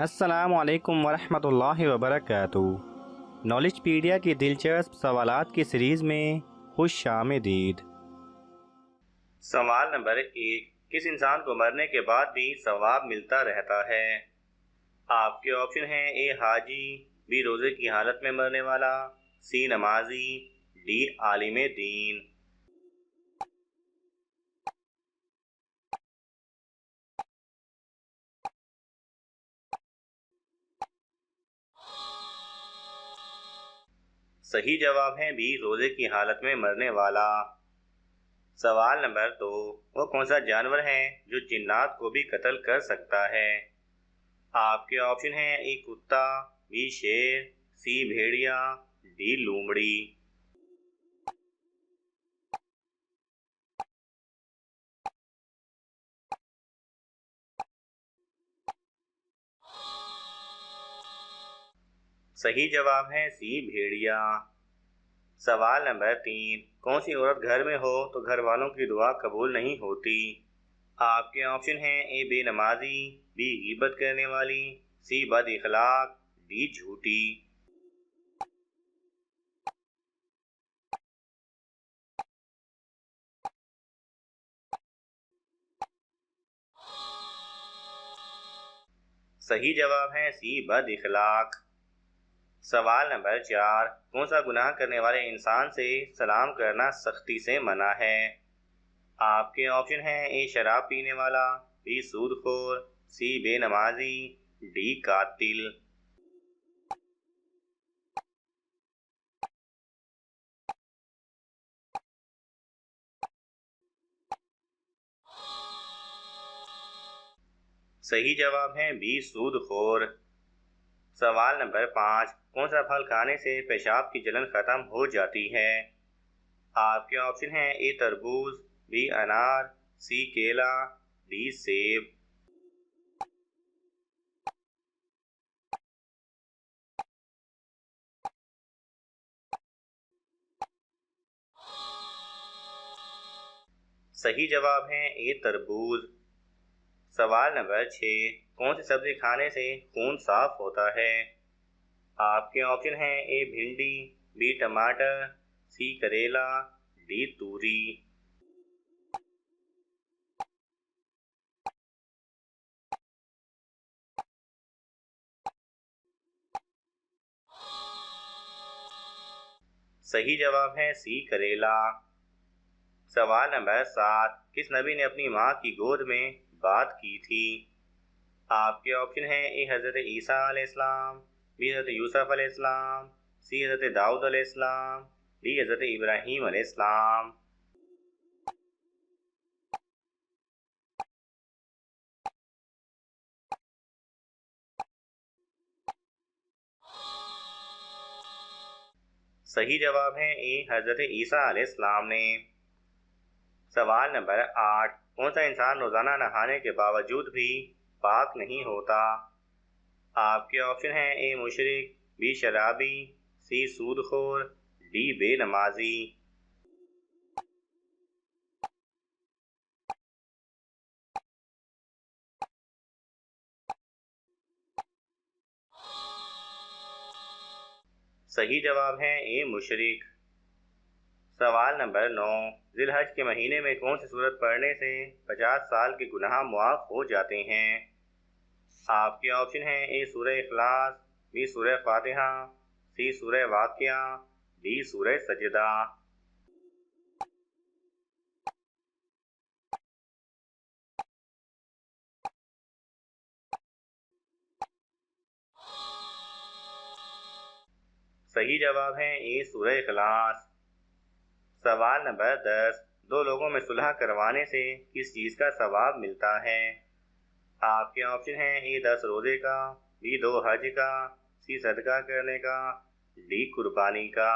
अस्सलामु अलैकुम वरहमतुल्लाहि वबरकातुहू। नॉलेजपीडिया की दिलचस्प सवालात की सीरीज़ में खुश आमदीद। सवाल नंबर 1, किस इंसान को मरने के बाद भी सवाब मिलता रहता है? आपके ऑप्शन हैं: ए हाजी, बी रोज़े की हालत में मरने वाला, सी नमाजी, डी आलिम दीन। सही जवाब है बी रोज़े की हालत में मरने वाला। सवाल नंबर 2, वो कौन सा जानवर है जो जिन्नात को भी कत्ल कर सकता है? आपके ऑप्शन हैं: ए कुत्ता, बी शेर, सी भेड़िया, डी लोमड़ी। सही जवाब है सी भेड़िया। सवाल नंबर 3, कौन सी औरत घर में हो तो घर वालों की दुआ कबूल नहीं होती? आपके ऑप्शन हैं: ए बेनमाजी, बी गीबत करने वाली, सी बद इखलाक, डी झूठी। सही जवाब है सी बद इखलाक। सवाल नंबर 4, कौन सा गुनाह करने वाले इंसान से सलाम करना सख्ती से मना है? आपके ऑप्शन हैं: ए शराब पीने वाला, बी सूदखोर, सी बेनमाजी, डी कातिल। सही जवाब है बी सूदखोर। सवाल नंबर 5, कौन सा फल खाने से पेशाब की जलन खत्म हो जाती है? आपके ऑप्शन हैं: ए तरबूज, बी अनार, सी केला, डी सेब। सही जवाब है ए तरबूज। सवाल नंबर 6, कौन सी सब्जी खाने से खून साफ होता है? आपके ऑप्शन हैं: ए भिंडी, बी टमाटर, सी करेला, डी तूरी। सही जवाब है सी करेला। सवाल नंबर 7, किस नबी ने अपनी माँ की गोद में बात की थी? आपके ऑप्शन हैं: ए हज़रत ईसा अलैहिस्सलाम, बी हज़रत यूसुफ अलैहिस्सलाम, सी हज़रत दाऊद अलैहिस्सलाम, डी हज़रत इब्राहीम अलैहिस्सलाम। सही जवाब है ए हज़रत ईसा अलैहिस्सलाम ने। सवाल नंबर 8, कौन सा इंसान रोज़ाना नहाने के बावजूद भी पाक नहीं होता? आपके ऑप्शन हैं: ए मुशरिक, बी शराबी, सी सूदखोर, डी बेनमाजी। सही जवाब है ए मुशरिक। सवाल नंबर 9, जिलहज के महीने में कौन सी सूरत पढ़ने से 50 साल के गुनाह मुआफ हो जाते हैं? आपके ऑप्शन हैं: ए सूरह इखलास, बी सूरह फातिहा, सी सूरह वाक़िया, डी सूरह सजदा। सही जवाब है ए सूरह इखलास। सवाल नंबर 10, दो लोगों में सुलह करवाने से किस चीज़ का सवाब मिलता है? आपके ऑप्शन हैं: ए 10 रोज़े का, बी 2 हज का, सी सदका करने का, डी कुर्बानी का।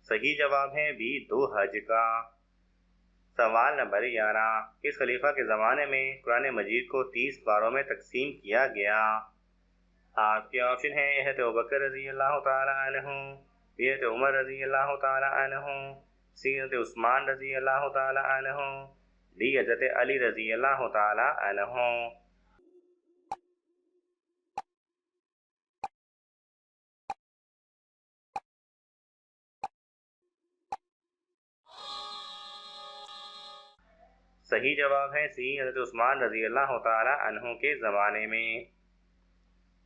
सही जवाब है बी 2 हज का। सवाल नंबर 11, किस खलीफा के ज़माने में कुरान मजीद को 30 पारों में तकसीम किया गया? आपके ऑप्शन है ए हज़रत अबूबकर रज़ी अल्लाह तआला अन्हु, बी हज़रत उमर रज़ी अल्लाह तआला अन्हु, सी हज़रत उस्मान रज़ी अल्लाह तआला अन्हु, डी हज़रत अली रज़ी अल्लाह तआला अन्हु। सही जवाब है सी हज़रत उस्मान रज़ी अल्लाह तआला अन्हु के ज़माने में।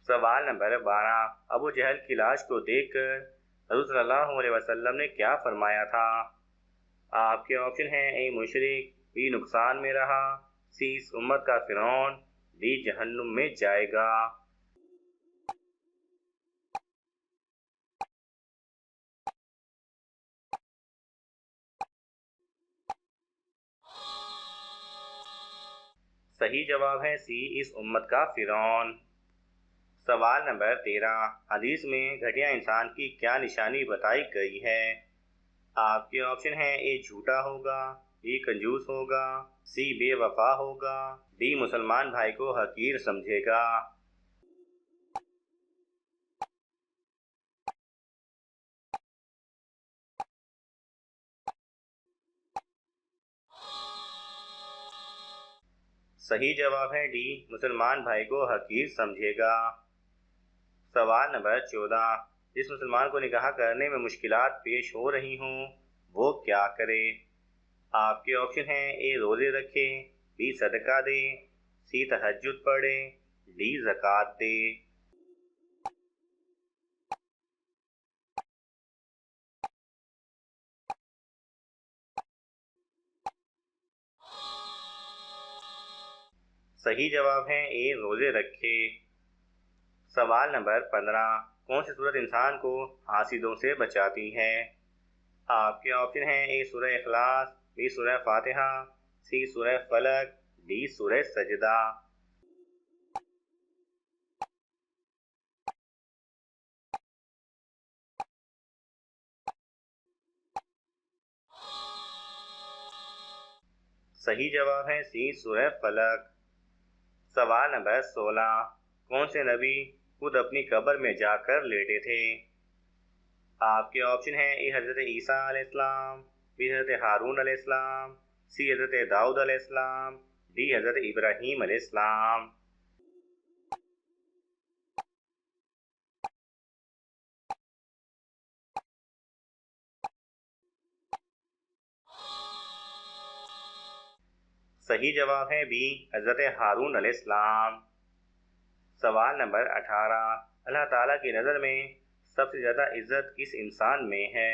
सवाल नंबर 12, अबू जहल की लाश को देखकर हज़रत सल्लल्लाहु अलैहि वसल्लम ने क्या फरमाया था? आपके ऑप्शन हैं ए मुशरिक, बी नुकसान में रहा, सी इस उम्मत का फिरौन, डी जहन्नुम में जाएगा। सही जवाब है सी इस उम्मत का फिरौन। सवाल नंबर 13, हदीस में घटिया इंसान की क्या निशानी बताई गई है? आपके ऑप्शन हैं ए झूठा होगा, बी कंजूस होगा, सी बेवफा होगा, डी मुसलमान भाई को हकीर समझेगा। सही जवाब है डी मुसलमान भाई को हकीर समझेगा। सवाल नंबर 14, जिस मुसलमान को निकाह करने में मुश्किलात पेश हो रही हों वो क्या करे? आपके ऑप्शन हैं ए रोज़े रखे, बी सदका दे, सी तहज्जुद पढ़े, डी ज़कात दे। सही जवाब है ए रोज़े रखे। सवाल नंबर 15, कौन सी सूरत इंसान को हासिदों से बचाती है? आपके ऑप्शन हैं ए सूरह इखलास, बी सूरह फातिहा, सी सूरह फलक, डी सूरह सजदा। सही जवाब है सी सूरह फलक। सवाल नंबर 16, कौन से नबी खुद अपनी कब्र में जाकर लेटे थे? आपके ऑप्शन हैं ए हज़रत ईसा अलैहिस्सलाम, बी हज़रत हारून अलैहिस्सलाम, सी हज़रत दाऊद अलैहिस्सलाम, डी हज़रत इब्राहीम अलैहिस्सलाम। सही जवाब है बी हज़रत हारून अलैहिस्सलाम। सवाल नंबर 18, अल्लाह ताला की नज़र में सबसे ज़्यादा इज्जत किस इंसान में है?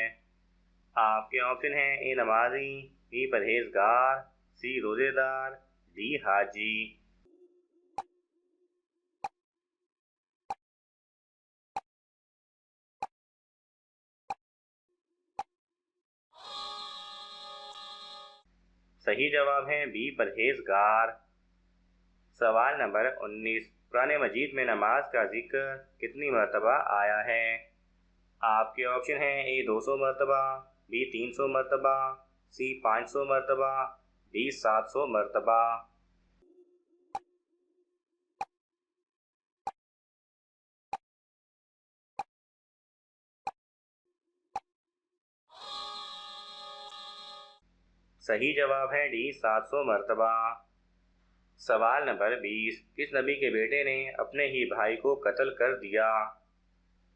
आपके ऑप्शन हैं ए नमाजी, बी परहेजगार, सी रोज़ेदार, डी हाजी। सही जवाब है बी परहेजगार। सवाल नंबर 19, कुरान मजीद में नमाज का जिक्र कितनी मरतबा आया है? आपके ऑप्शन हैं ए 200 मरतबा, बी 300 मरतबा, सी 500 मरतबा, डी 700 मरतबा। सही जवाब है डी 700 मरतबा। सवाल नंबर 20, किस नबी के बेटे ने अपने ही भाई को कत्ल कर दिया?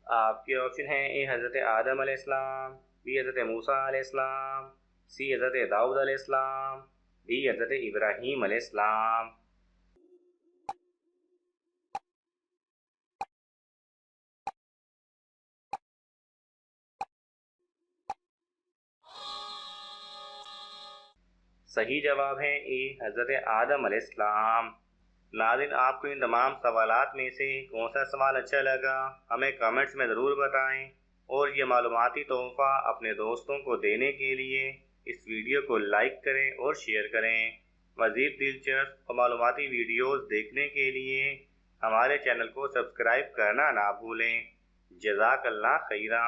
आपके ऑप्शन हैं ए हज़रत आदम अलैहिस्सलाम, बी हज़रत मूसा अलैहिस्सलाम, सी हज़रत दाऊद अलैहिस्सलाम, डी हज़रत इब्राहीम अलैहिस्सलाम। सही जवाब है ए हज़रत आदम अलैहिस्सलाम। नाज़रीन, आपको इन तमाम सवालात में से कौन सा सवाल अच्छा लगा हमें कमेंट्स में ज़रूर बताएं और ये मालूमाती तोहफ़ा अपने दोस्तों को देने के लिए इस वीडियो को लाइक करें और शेयर करें। मज़ीद दिलचस्प और मालूमाती वीडियोज़ देखने के लिए हमारे चैनल को सब्सक्राइब करना ना भूलें। जज़ाकल्लाह खैरा।